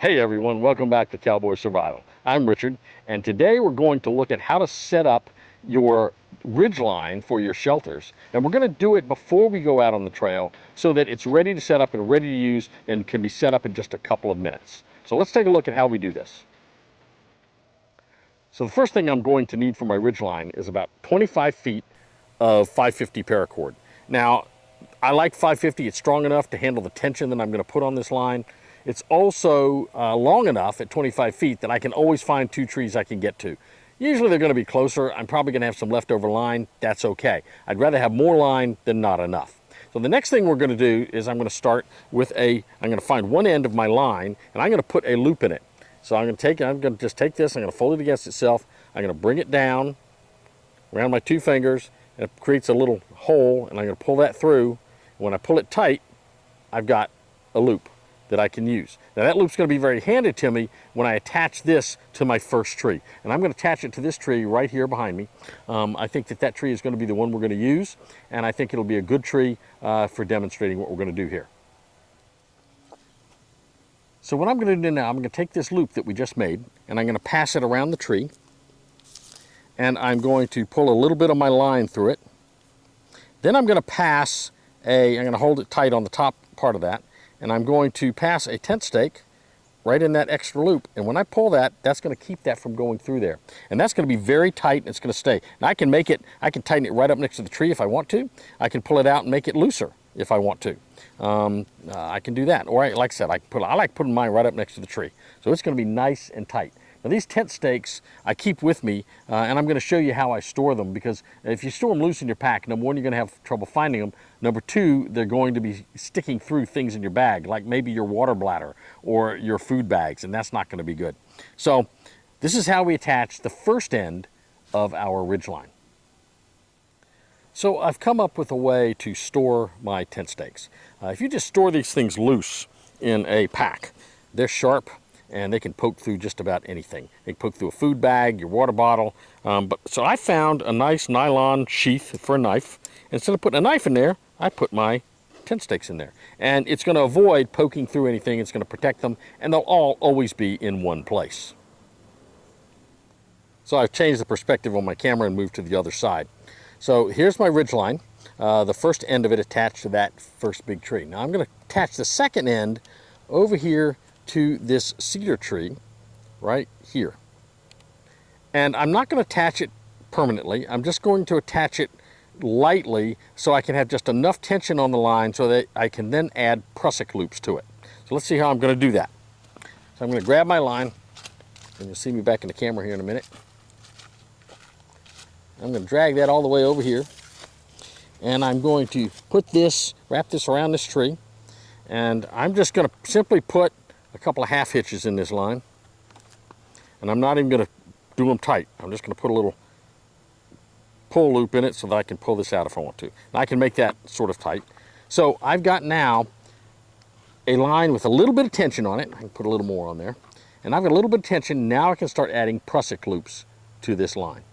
Hey everyone, welcome back to Cowboy Survival. I'm Richard, and today we're going to look at how to set up your ridgeline for your shelters. And we're going to do it before we go out on the trail so that it's ready to set up and ready to use and can be set up in just a couple of minutes. So let's take a look at how we do this. So the first thing I'm going to need for my ridgeline is about 25 feet of 550 paracord. Now, I like 550. It's strong enough to handle the tension that I'm going to put on this line. It's also long enough at 25 feet that I can always find two trees I can get to. Usually they're going to be closer. I'm probably going to have some leftover line. That's okay. I'd rather have more line than not enough. So the next thing we're going to do is I'm going to start with I'm going to find one end of my line and I'm going to put a loop in it. So I'm going to just take this, I'm going to fold it against itself. I'm going to bring it down around my two fingers and it creates a little hole and I'm going to pull that through. When I pull it tight, I've got a loop that I can use. Now that loop's going to be very handy to me when I attach this to my first tree. And I'm going to attach it to this tree right here behind me. I think that tree is going to be the one we're going to use, and I think it'll be a good tree for demonstrating what we're going to do here. So what I'm going to do now, I'm going to take this loop that we just made, and I'm going to pass it around the tree, and I'm going to pull a little bit of my line through it. Then I'm going to pass I'm going to hold it tight on the top part of that, and I'm going to pass a tent stake right in that extra loop. And when I pull that, that's going to keep that from going through there. And that's going to be very tight and it's going to stay. And I can tighten it right up next to the tree if I want to. I can pull it out and make it looser if I want to. I can do that. Or like I said, I like putting mine right up next to the tree. So it's going to be nice and tight. Now these tent stakes I keep with me, and I'm going to show you how I store them, because if you store them loose in your pack, number one, you're going to have trouble finding them. Number two, they're going to be sticking through things in your bag, like maybe your water bladder or your food bags, and that's not going to be good. So this is how we attach the first end of our ridgeline. So I've come up with a way to store my tent stakes. If you just store these things loose in a pack, they're sharp, and they can poke through just about anything. They can poke through a food bag, your water bottle. So I found a nice nylon sheath for a knife. Instead of putting a knife in there, I put my tent stakes in there. And it's going to avoid poking through anything. It's going to protect them, and they'll always be in one place. So I've changed the perspective on my camera and moved to the other side. So here's my ridgeline, the first end of it attached to that first big tree. Now I'm going to attach the second end over here to this cedar tree right here. And I'm not going to attach it permanently. I'm just going to attach it lightly so I can have just enough tension on the line so that I can then add prusik loops to it. So let's see how I'm going to do that. So I'm going to grab my line, and you'll see me back in the camera here in a minute. I'm going to drag that all the way over here, and I'm going to wrap this around this tree, and I'm just going to simply put a couple of half hitches in this line, and I'm not even going to do them tight. I'm just going to put a little pull loop in it so that I can pull this out if I want to. And I can make that sort of tight. So I've got now a line with a little bit of tension on it. I can put a little more on there, and I've got a little bit of tension. Now I can start adding prusik loops to this line.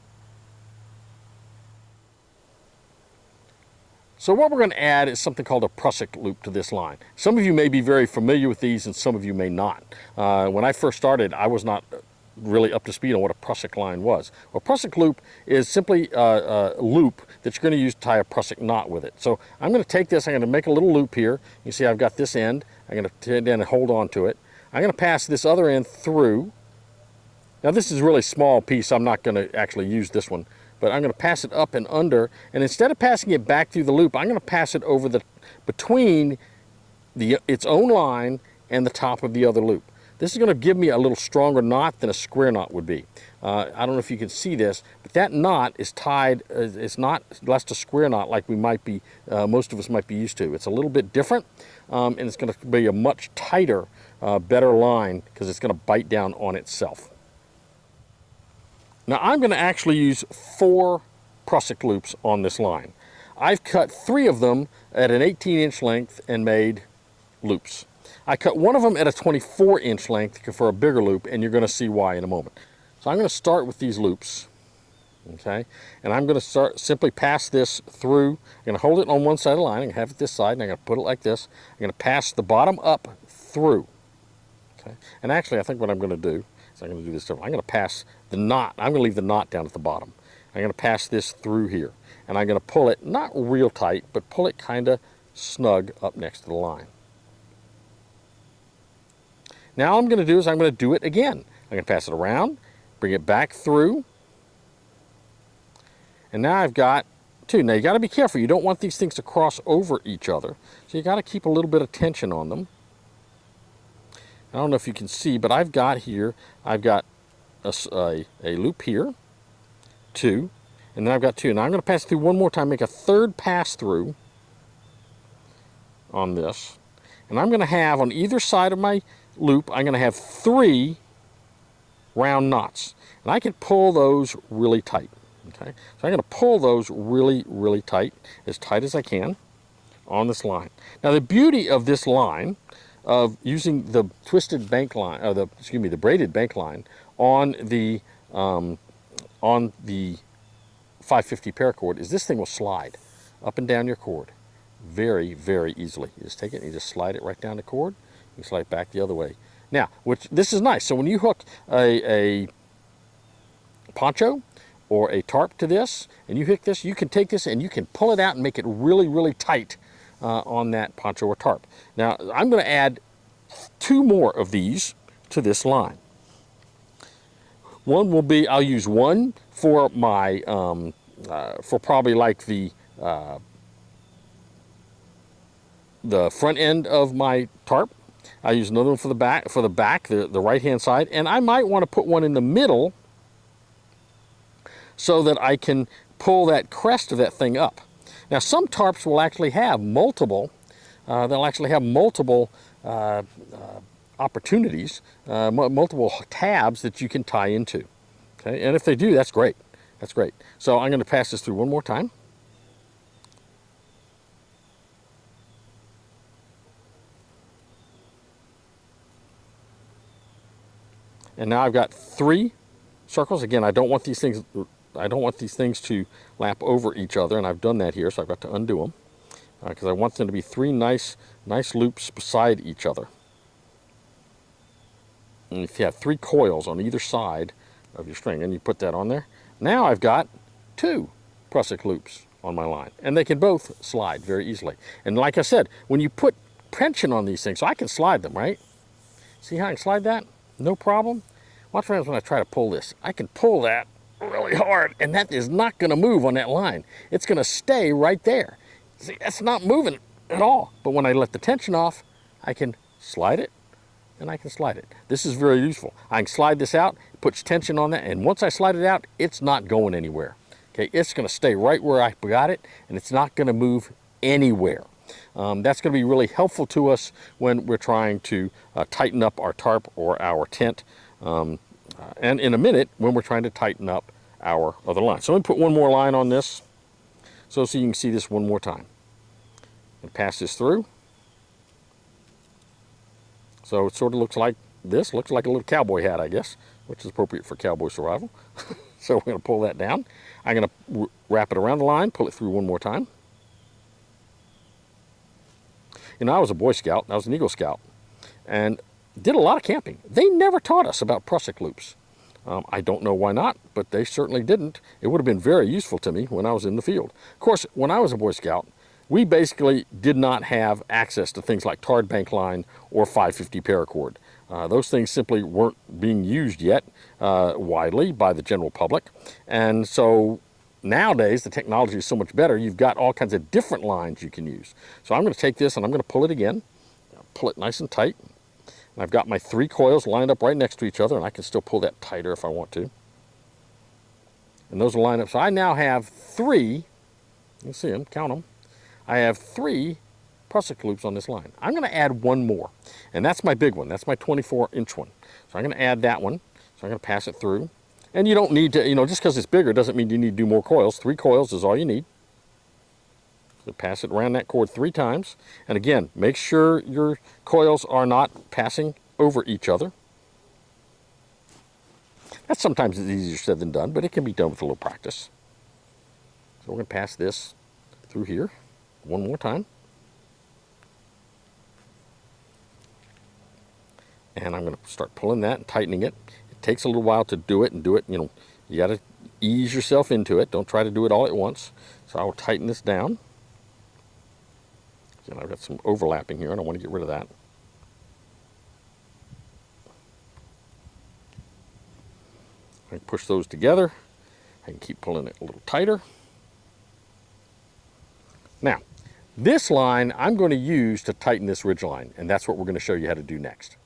So what we're going to add is something called a prusik loop to this line. Some of you may be very familiar with these and some of you may not. When I first started, I was not really up to speed on what a prusik line was. Well, a prusik loop is simply a loop that you're going to use to tie a prusik knot with it. So I'm going to take this, I'm going to make a little loop here. You see I've got this end. I'm going to then hold on to it. I'm going to pass this other end through. Now this is a really small piece. I'm not going to actually use this one. But I'm going to pass it up and under, and instead of passing it back through the loop, I'm going to pass it over between its own line and the top of the other loop. This is going to give me a little stronger knot than a square knot would be. I don't know if you can see this, but that knot is tied. It's not less a square knot like we might be, most of us might be used to. It's a little bit different, and it's going to be a much tighter, better line because it's going to bite down on itself. Now I'm going to actually use 4 prusik loops on this line. I've cut 3 of them at an 18-inch length and made loops. I cut one of them at a 24-inch length for a bigger loop, and you're going to see why in a moment. So I'm going to start with these loops, okay? And I'm going to simply pass this through. I'm going to hold it on one side of the line. I'm going to have it this side, and I'm going to put it like this. I'm going to pass the bottom up through. Okay. And actually, I think what I'm going to do is I'm going to do this different. I'm going to pass the knot. I'm going to leave the knot down at the bottom. I'm going to pass this through here. And I'm going to pull it, not real tight, but pull it kind of snug up next to the line. Now all I'm going to do is I'm going to do it again. I'm going to pass it around, bring it back through, and now I've got two. Now you got to be careful. You don't want these things to cross over each other, so you got to keep a little bit of tension on them. I don't know if you can see, but I've got here, I've got a loop here, two, and then I've got two. Now I'm going to pass through one more time, make a third pass through on this, and I'm going to have on either side of my loop, I'm going to have 3 round knots, and I can pull those really tight. Okay, so I'm going to pull those really, really tight as I can on this line. Now the beauty of this line, of using the twisted bank line, or the braided bank line on the 550 paracord, is this thing will slide up and down your cord very, very easily. You just take it and you just slide it right down the cord. You slide it back the other way. Now, this is nice. So when you hook a poncho or a tarp to this, and you hook this, you can take this and you can pull it out and make it really, really tight on that poncho or tarp. Now, I'm going to add 2 more of these to this line. One will be, I'll use one for my, for probably like the front end of my tarp. I use another one for the back, the right-hand side, and I might want to put one in the middle so that I can pull that crest of that thing up. Now, some tarps will actually have multiple. They'll actually have multiple opportunities, multiple tabs that you can tie into. Okay, and if they do, that's great. That's great. So I'm going to pass this through one more time. And now I've got 3 circles. Again, I don't want these things to lap over each other, and I've done that here, so I've got to undo them because I want them to be 3 nice loops beside each other. And if you have 3 coils on either side of your string, and you put that on there, now I've got 2 prusik loops on my line, and they can both slide very easily. And like I said, when you put tension on these things, so I can slide them, right? See how I can slide that? No problem. Watch what happens when I try to pull this. I can pull that really hard, and that is not going to move on that line. It's going to stay right there. See, that's not moving at all. But when I let the tension off, I can slide it, and I can slide it. This is very useful. I can slide this out, it puts tension on that, and once I slide it out, it's not going anywhere. Okay, it's going to stay right where I got it, and it's not going to move anywhere. That's going to be really helpful to us when we're trying to tighten up our tarp or our tent, and in a minute when we're trying to tighten up our other line. So let me put one more line on this so you can see this one more time. And pass this through. So it sort of looks like this. Looks like a little cowboy hat, I guess, which is appropriate for cowboy survival. So we're going to pull that down. I'm going to wrap it around the line, pull it through one more time. You know, I was a Boy Scout, I was an Eagle Scout, and did a lot of camping. They never taught us about prusik loops. I don't know why not, but they certainly didn't. It would have been very useful to me when I was in the field. Of course, when I was a Boy Scout, we basically did not have access to things like tarred bank line or 550 paracord. Those things simply weren't being used yet widely by the general public. And so nowadays, the technology is so much better. You've got all kinds of different lines you can use. So I'm going to take this and I'm going to pull it again. Pull it nice and tight. And I've got my 3 coils lined up right next to each other, and I can still pull that tighter if I want to. And those will line up. So I now have 3, you see them, count them. I have 3 prusik loops on this line. I'm going to add one more, and that's my big one. That's my 24-inch one. So I'm going to add that one. So I'm going to pass it through. And you don't need to, just because it's bigger doesn't mean you need to do more coils. 3 coils is all you need. So pass it around that cord 3 times. And again, make sure your coils are not passing over each other. That's sometimes easier said than done, but it can be done with a little practice. So we're going to pass this through here one more time. And I'm going to start pulling that and tightening it. It takes a little while to do it, you know, you got to ease yourself into it. Don't try to do it all at once. So I will tighten this down. And I've got some overlapping here and I want to get rid of that. I can push those together. I can keep pulling it a little tighter. Now, this line I'm going to use to tighten this ridge line, and that's what we're going to show you how to do next.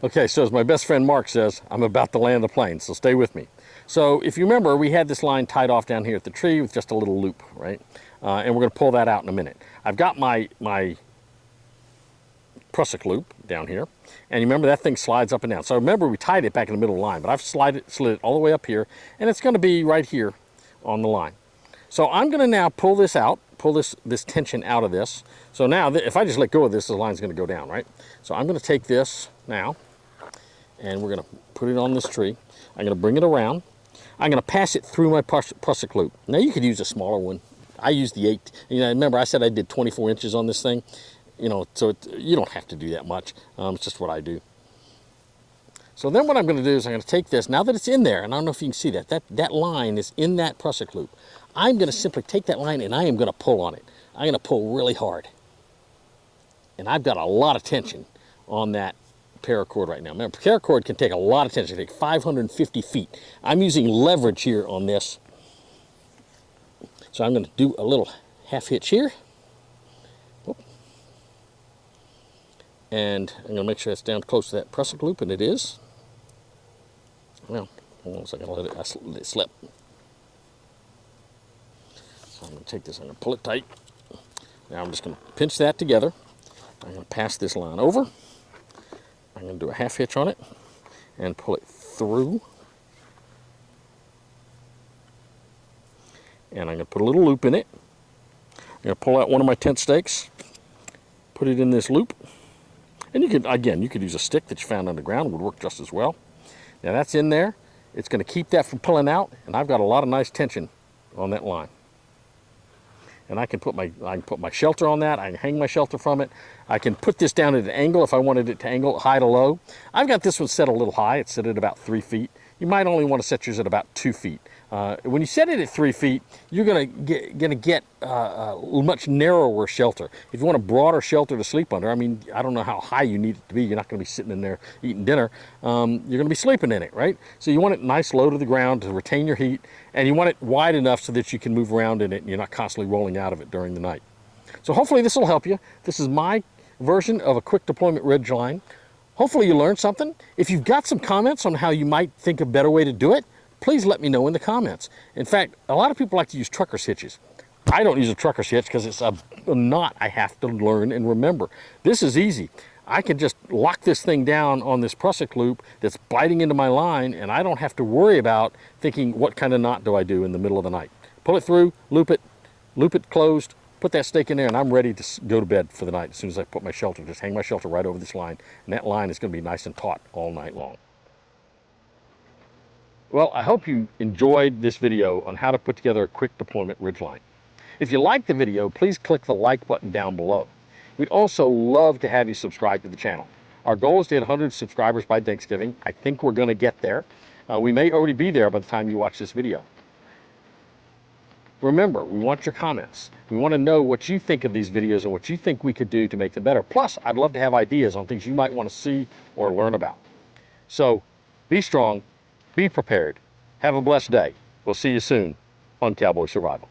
Okay, so as my best friend Mark says, I'm about to land the plane, so stay with me. So if you remember, we had this line tied off down here at the tree with just a little loop, right? And we're going to pull that out in a minute. I've got my prusik loop down here, and you remember that thing slides up and down. So remember we tied it back in the middle of the line, but I've slid it all the way up here, and it's going to be right here on the line. So I'm going to now pull this out, pull this tension out of this. So now if I just let go of this, the line's going to go down, right? So I'm going to take this now, and we're going to put it on this tree. I'm going to bring it around. I'm going to pass it through my prusik loop. Now you could use a smaller one. I used the 8. You know, remember I said I did 24 inches on this thing. You know, so you don't have to do that much. It's just what I do. So then what I'm going to do is I'm going to take this, now that it's in there, and I don't know if you can see that, that line is in that prusik loop. I'm going to simply take that line and I am going to pull on it. I'm going to pull really hard. And I've got a lot of tension on that paracord right now. Remember, paracord can take a lot of tension. It can take 550 feet. I'm using leverage here on this. So I'm going to do a little half hitch here. And I'm going to make sure it's down close to that prusik loop, and it is. Well, hold on a second, let it slip. So I'm going to take this, I'm going to pull it tight. Now I'm just going to pinch that together. I'm going to pass this line over. I'm going to do a half hitch on it and pull it through. And I'm going to put a little loop in it. I'm going to pull out one of my tent stakes, put it in this loop. And you could use a stick that you found on the ground, would work just as well. Now that's in there. It's going to keep that from pulling out, and I've got a lot of nice tension on that line. And I can put my shelter on that. I can hang my shelter from it. I can put this down at an angle if I wanted it to angle high to low. I've got this one set a little high. It's set at about 3 feet. You might only want to set yours at about 2 feet. When you set it at 3 feet, you're going to get a much narrower shelter. If you want a broader shelter to sleep under, I mean, I don't know how high you need it to be. You're not going to be sitting in there eating dinner. You're going to be sleeping in it, right? So you want it nice low to the ground to retain your heat, and you want it wide enough so that you can move around in it and you're not constantly rolling out of it during the night. So hopefully this will help you. This is my version of a quick deployment ridge line. Hopefully you learned something. If you've got some comments on how you might think a better way to do it, please let me know in the comments. In fact, a lot of people like to use trucker's hitches. I don't use a trucker's hitch because it's a knot I have to learn and remember. This is easy. I can just lock this thing down on this prusik loop that's biting into my line, and I don't have to worry about thinking what kind of knot do I do in the middle of the night. Pull it through, loop it closed, put that stake in there, and I'm ready to go to bed for the night. As soon as I put my shelter, just hang my shelter right over this line, and that line is going to be nice and taut all night long. Well, I hope you enjoyed this video on how to put together a quick deployment ridge line. If you liked the video, please click the like button down below. We'd also love to have you subscribe to the channel. Our goal is to hit 100 subscribers by Thanksgiving. I think we're going to get there. We may already be there by the time you watch this video. Remember, we want your comments. We want to know what you think of these videos and what you think we could do to make them better. Plus, I'd love to have ideas on things you might want to see or learn about. So, be strong, be prepared, have a blessed day. We'll see you soon on Cowboy Survival.